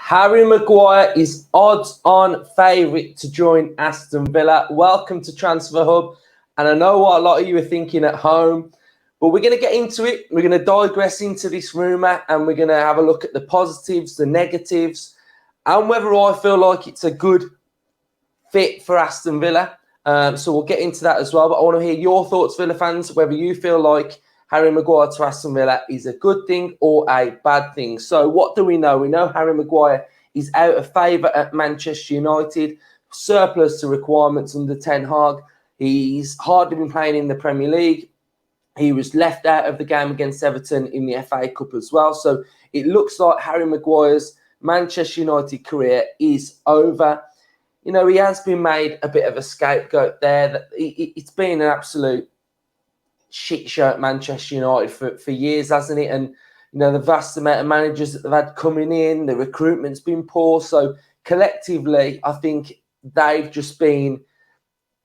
Harry Maguire is odds-on favourite to join Aston Villa. Welcome to Transfer Hub. And I know what a lot of you are thinking at home, but we're going to get into it. We're going to digress into this rumour and we're going to have a look at the positives, the negatives, and whether I feel like it's a good fit for Aston Villa. So we'll get into that as well. But I want to hear your thoughts, Villa fans, whether you feel like Harry Maguire to Aston Villa is a good thing or a bad thing. So what do we know? We know Harry Maguire is out of favour at Manchester United, surplus to requirements under Ten Hag. He's hardly been playing in the Premier League. He was left out of the game against Everton in the FA Cup as well. So it looks like Harry Maguire's Manchester United career is over. You know, he has been made a bit of a scapegoat there. It's been an absolute shit show at Manchester United for years, hasn't it? And, you know, the vast amount of managers that they've had coming in, the recruitment's been poor. So collectively, I think they've just been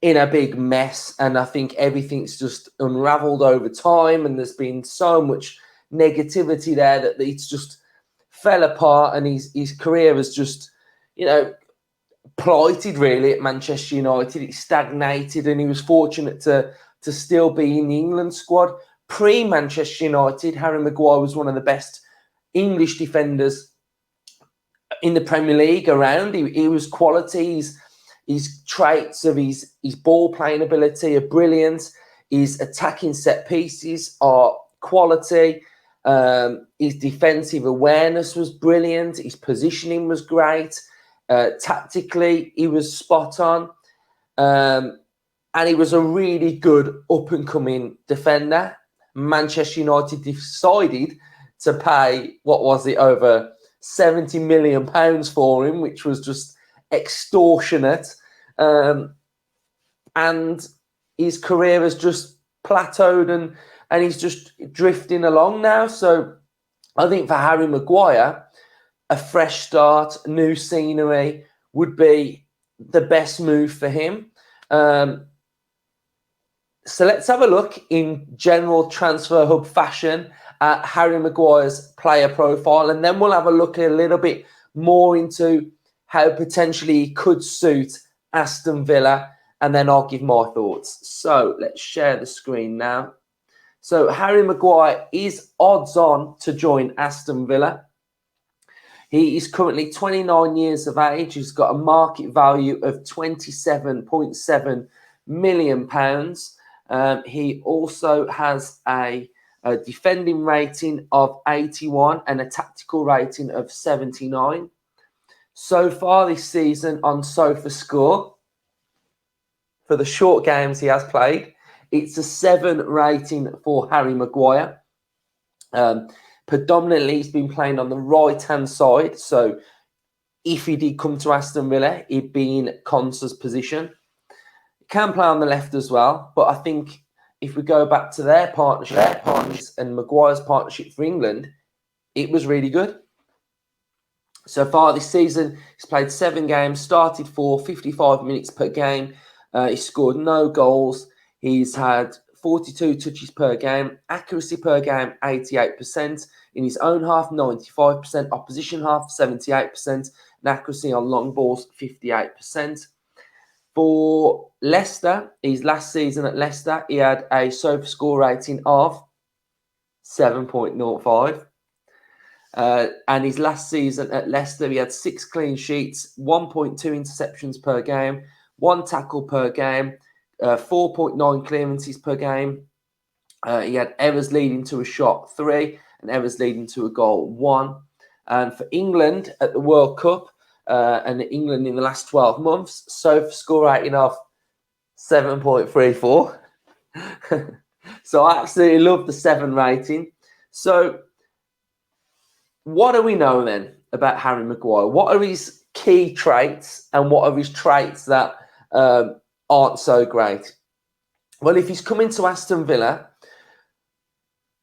in a big mess. And I think everything's just unravelled over time. And there's been so much negativity there that it's just fell apart. And his career has just, you know, plighted really at Manchester United. It stagnated, and he was fortunate to still be in the England squad. Pre-Manchester United, Harry Maguire was one of the best English defenders in the Premier League around. He was quality. His traits of his ball playing ability are brilliant. His attacking set pieces are quality. His defensive awareness was brilliant. His positioning was great. Tactically, he was spot on. And he was a really good up-and-coming defender. Manchester United decided to pay, what was it, over £70 million for him, which was just extortionate. And his career has just plateaued and he's just drifting along now. So I think for Harry Maguire, a fresh start, new scenery would be the best move for him. So let's have a look in general Transfer Hub fashion at Harry Maguire's player profile, and then we'll have a look a little bit more into how potentially he could suit Aston Villa, and then I'll give my thoughts. So let's share the screen now. So Harry Maguire is odds on to join Aston Villa. He is currently 29 years of age. He's got a market value of £27.7 million. He also has a defending rating of 81 and a tactical rating of 79. So far this season on SofaScore, for the short games he has played, it's a 7 rating for Harry Maguire. Predominantly, he's been playing on the right-hand side. So if he did come to Aston Villa, he'd be in Konsa's position. He can play on the left as well. But I think if we go back to their partnership, and Maguire's partnership for England, it was really good. So far this season, he's played 7 games, started for 55 minutes per game. He scored no goals. He's had 42 touches per game, accuracy per game 88%, in his own half 95%, opposition half 78%, and accuracy on long balls 58%. For Leicester, his last season at Leicester, he had a SofaScore rating of 7.05. And his last season at Leicester, he had 6 clean sheets, 1.2 interceptions per game, 1 tackle per game, 4.9 clearances per game. He had errors leading to a shot 3 and errors leading to a goal 1. And for England at the World Cup and England in the last 12 months, SofaScore rating of 7.34. So I absolutely love the 7 rating. So what do we know then about Harry Maguire? What are his key traits and what are his traits that aren't so great? Well, if he's coming to Aston Villa,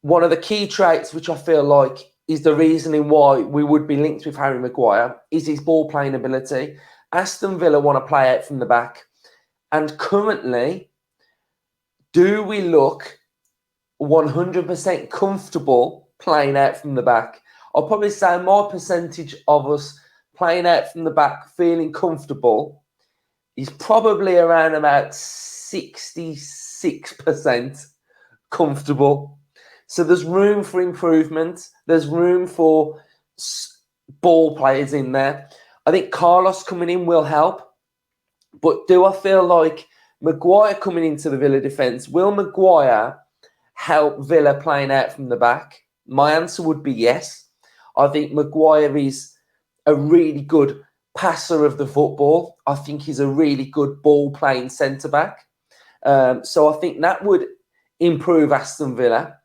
one of the key traits which I feel like is the reasoning why we would be linked with Harry Maguire is his ball playing ability. Aston Villa want to play out from the back. And currently, do we look 100% comfortable playing out from the back? I'll probably say my percentage of us playing out from the back, feeling comfortable, is probably around about 66% comfortable. So there's room for improvement. There's room for ball players in there. I think Carlos coming in will help. But do I feel like Maguire coming into the Villa defence, will Maguire help Villa playing out from the back? My answer would be yes. I think Maguire is a really good passer of the football. I think he's a really good ball-playing centre-back. So I think that would improve Aston Villa.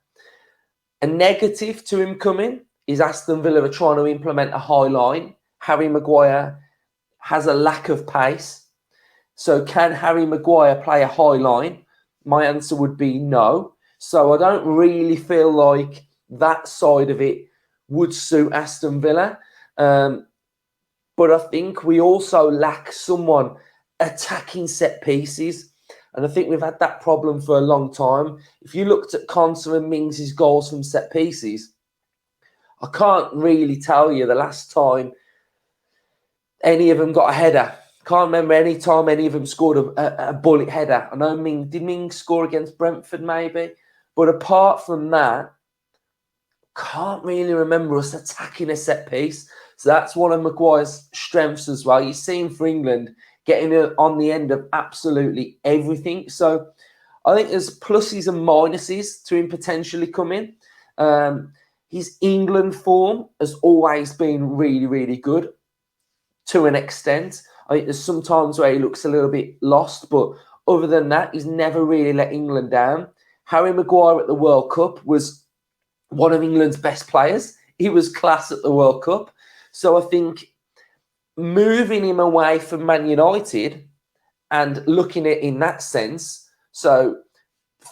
A negative to him coming is Aston Villa are trying to implement a high line. Harry Maguire has a lack of pace. So can Harry Maguire play a high line? My answer would be no. So I don't really feel like that side of it would suit Aston Villa. But I think we also lack someone attacking set pieces. And I think we've had that problem for a long time. If you looked at Konsa and Mings' goals from set pieces, I can't really tell you the last time any of them got a header. Can't remember any time any of them scored a bullet header. I know did Mings score against Brentford maybe? But apart from that, can't really remember us attacking a set piece. So that's one of Maguire's strengths as well. You see him for England getting on the end of absolutely everything. So I think there's pluses and minuses to him potentially coming. His England form has always been really, really good to an extent. I think there's some times where he looks a little bit lost, but other than that, he's never really let England down. Harry Maguire at the World Cup was one of England's best players. He was class at the World Cup. So I think moving him away from Man United and looking at it in that sense, so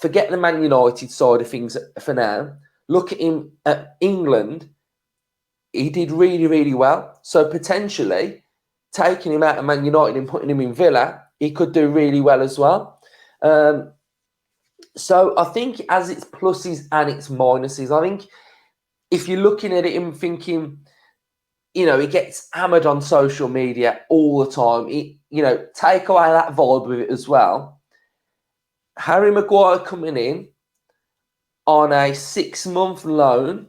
forget the Man United side of things for now. Look at him at England. He did really, really well. So potentially taking him out of Man United and putting him in Villa, he could do really well as well. So I think as its pluses and its minuses, I think if you're looking at it and thinking, you know, he gets hammered on social media all the time, take away that vibe with it as well. Harry Maguire coming in on a 6-month loan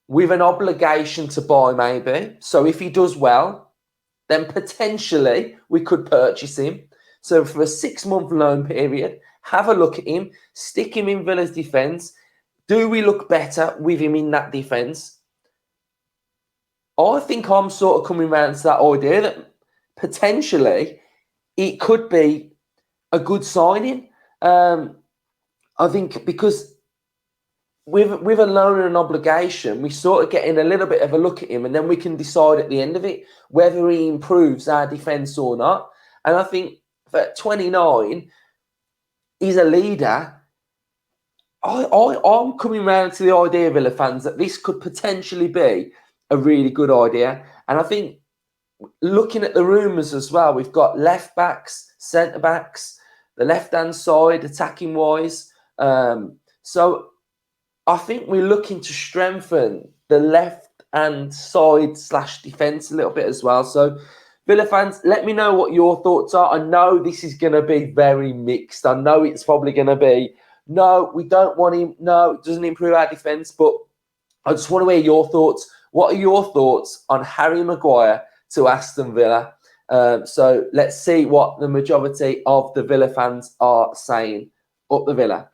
with an obligation to buy maybe. So if he does well, then potentially we could purchase him. So for a 6-month loan period, have a look at him, stick him in Villa's defence. Do we look better with him in that defence? I think I'm sort of coming around to that idea that potentially it could be a good signing. I think because with a loan and an obligation, we sort of get in a little bit of a look at him, and then we can decide at the end of it whether he improves our defence or not. And I think at 29, he's a leader. I'm coming around to the idea, Villa fans, that this could potentially be a really good idea. And I think looking at the rumours as well, we've got left backs, centre backs, the left hand side, attacking wise. So I think we're looking to strengthen the left hand side / defence a little bit as well. So Villa fans, let me know what your thoughts are. I know this is going to be very mixed. I know it's probably going to be, no, we don't want him. No, it doesn't improve our defence. But I just want to hear your thoughts. What are your thoughts on Harry Maguire to Aston Villa? So let's see what the majority of the Villa fans are saying. Up the Villa.